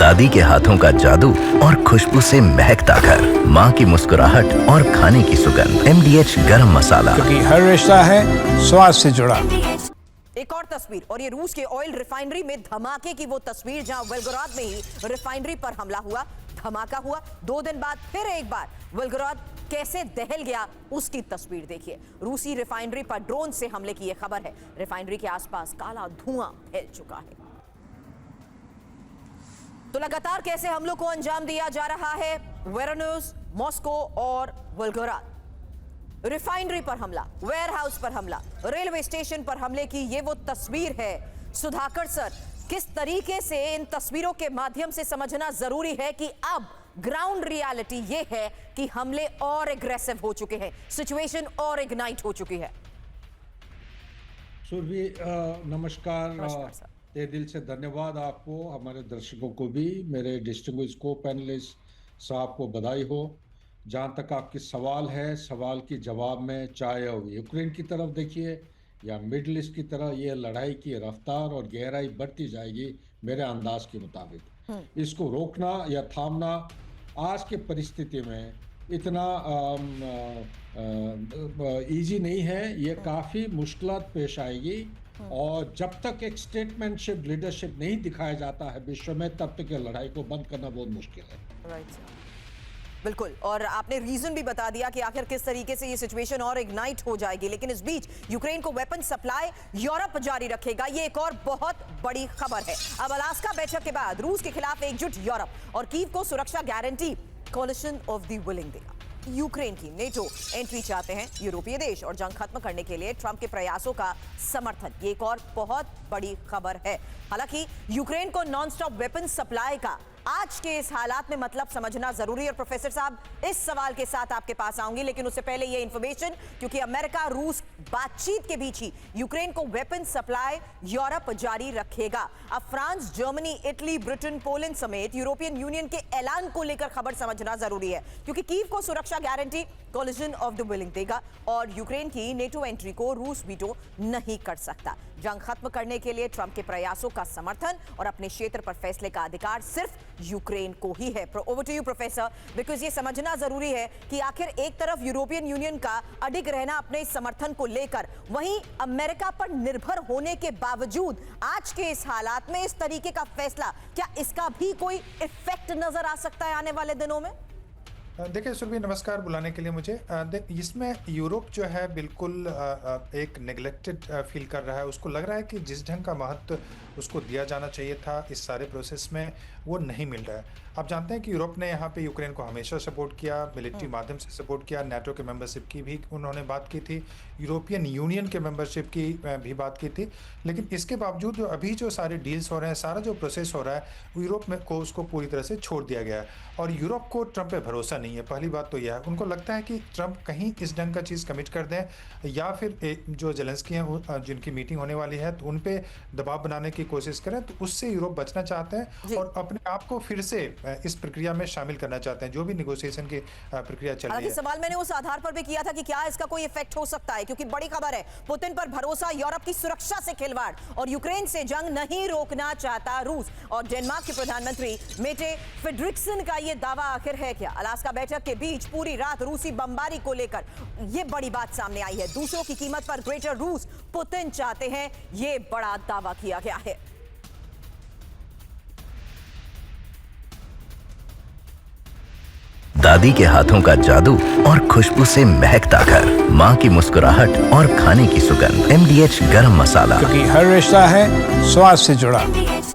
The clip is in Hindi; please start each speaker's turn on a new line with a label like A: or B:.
A: दादी के हाथों का जादू और खुशबू से महकता घर, माँ की मुस्कुराहट और खाने की सुगंध। MDH गरम मसाला,
B: क्योंकि हर रिश्ता है स्वाद से जुड़ा।
C: एक और तस्वीर, और ये रूस के ऑयल रिफाइनरी में धमाके की वो तस्वीर जहां वेल्गोराद में ही रिफाइनरी पर हमला हुआ, धमाका हुआ। 2 दिन बाद फिर एक बार वेल्गोराद कैसे दहल गया उसकी तस्वीर देखिए। रूसी रिफाइनरी पर ड्रोन से हमले की यह खबर है। रिफाइनरी के आसपास काला धुआं फैल चुका है। तो लगातार कैसे हमलों को अंजाम दिया जा रहा है। वेरोनोस, मॉस्को और वेल्गोराद। रिफाइनरी पर हमला, वेयरहाउस पर हमला, रेलवे स्टेशन पर हमले की ये वो तस्वीर है। सुधाकर सर, किस तरीके से इन तस्वीरों के माध्यम से समझना जरूरी है कि अब ग्राउंड रियलिटी ये है कि हमले और एग्रेसिव हो चुके हैं, सिचुएशन और इग्नाइट हो चुकी है।
D: सुरभि नमस्कार
C: सर।
D: तहे दिल से धन्यवाद आपको, हमारे दर्शकों को भी, मेरे डिस्टिंग्विश्ड को पैनलिस्ट साहब को बधाई हो। जहाँ तक आपकी सवाल है, सवाल की जवाब में चाहे यूक्रेन की तरफ देखिए या मिडल ईस्ट की तरह, ये लड़ाई की रफ्तार और गहराई बढ़ती जाएगी मेरे अंदाज के मुताबिक। इसको रोकना या थामना आज के परिस्थिति में इतना इजी नहीं है, ये काफ़ी मुश्किलात पेश आएगी। और जब तक एक स्टेटमेंटशिप, लीडरशिप नहीं दिखाया जाता है विश्व में, तब तक ये लड़ाई को बंद करना बहुत मुश्किल है।
C: राइट, बिल्कुल। और आपने रीजन भी बता दिया कि आखिर किस तरीके से ये सिचुएशन और इग्नाइट हो जाएगी। लेकिन इस बीच यूक्रेन को वेपन सप्लाई यूरोप जारी रखेगा, ये एक और बहुत बड़ी खबर है। अब अलास्का बैठक के बाद रूस के खिलाफ एकजुट यूरोप और कीव को सुरक्षा guarantee collision of the willing देगा। यूक्रेन की नेटो एंट्री चाहते हैं यूरोपीय देश और जंग खत्म करने के लिए ट्रंप के प्रयासों का समर्थन, ये एक और बहुत बड़ी खबर है। हालांकि यूक्रेन को नॉन स्टॉप वेपन सप्लाई का आज के इस हालात में मतलब समझना जरूरी है। और प्रोफेसर साहब, इस सवाल के साथ आपके पास आऊंगी, लेकिन उससे पहले ये इंफॉर्मेशन, क्योंकि अमेरिका रूस बातचीत के बीच ही यूक्रेन को वेपन सप्लाई यूरोप जारी रखेगा। अब France, Germany, Italy, Britain, Poland समेत यूरोपियन यूनियन के ऐलान को लेकर खबर समझना जरूरी है, क्योंकि कीव को सुरक्षा guarantee collision of the willing देगा और यूक्रेन की नेटो एंट्री को रूस वीटो नहीं कर सकता। जंग खत्म करने के लिए ट्रंप के प्रयासों का समर्थन और अपने क्षेत्र पर फैसले का अधिकार सिर्फ यूक्रेन को ही है। Over to you professor, because ये समझना जरूरी है कि आखिर एक तरफ यूरोपियन यूनियन का अडिग रहना अपने समर्थन को लेकर, वहीं अमेरिका पर निर्भर होने के बावजूद आज के इस हालात में इस तरीके का फैसला, क्या इसका भी कोई इफेक्ट नजर आ सकता है आने वाले दिनों में?
E: देखिए सुरभि, नमस्कार बुलाने के लिए मुझे। इसमें यूरोप जो है बिल्कुल एक नेग्लेक्टेड फील कर रहा है। उसको लग रहा है कि जिस ढंग का महत्व उसको दिया जाना चाहिए था इस सारे प्रोसेस में, वो नहीं मिल रहा है। आप जानते हैं कि यूरोप ने यहाँ पे यूक्रेन को हमेशा सपोर्ट किया, मिलिट्री माध्यम से सपोर्ट किया, नाटो के मेंबरशिप की भी उन्होंने बात की थी, यूरोपियन यूनियन के मेंबरशिप की भी बात की थी। लेकिन इसके बावजूद जो अभी जो सारे डील्स हो रहे हैं, सारा जो प्रोसेस हो रहा है, यूरोप में को उसको पूरी तरह से छोड़ दिया गया है। और यूरोप को ट्रंप पे भरोसा नहीं है। पहली बात तो यह है, उनको लगता है कि ट्रंप कहीं इस ढंग का चीज़ कमिट कर दें, या फिर जो जेलेंस्की हैं जिनकी मीटिंग होने वाली है, तो उन पे दबाव बनाने की कोशिश करें। तो उससे यूरोप बचना चाहते हैं और अपने आप को फिर से इस प्रक्रिया में शामिल करना चाहते हैं, जो भी नेगोशिएशन की प्रक्रिया चल रही है।
C: सवाल मैंने उस आधार पर भी किया था कि क्या इसका कोई इफेक्ट हो सकता है, क्योंकि बड़ी खबर है, पुतिन पर भरोसा, यूरोप की सुरक्षा से खिलवाड़ और यूक्रेन से जंग नहीं रोकना चाहता रूस। और डेनमार्क के प्रधानमंत्री मेटे फ्रेडरिक्सन का यह दावा आखिर है क्या? अलास्का बैठक के बीच पूरी रात रूसी बमबारी को लेकर यह बड़ी बात सामने आई है। दूसरों की कीमत पर ग्रेटर रूस पुतिन चाहते हैं, यह बड़ा दावा किया गया है।
A: दादी के हाथों का जादू और खुशबू से महकता घर, माँ की मुस्कुराहट और खाने की सुगंध। MDH गरम मसाला,
B: क्योंकि हर रिश्ता है स्वाद से जुड़ा।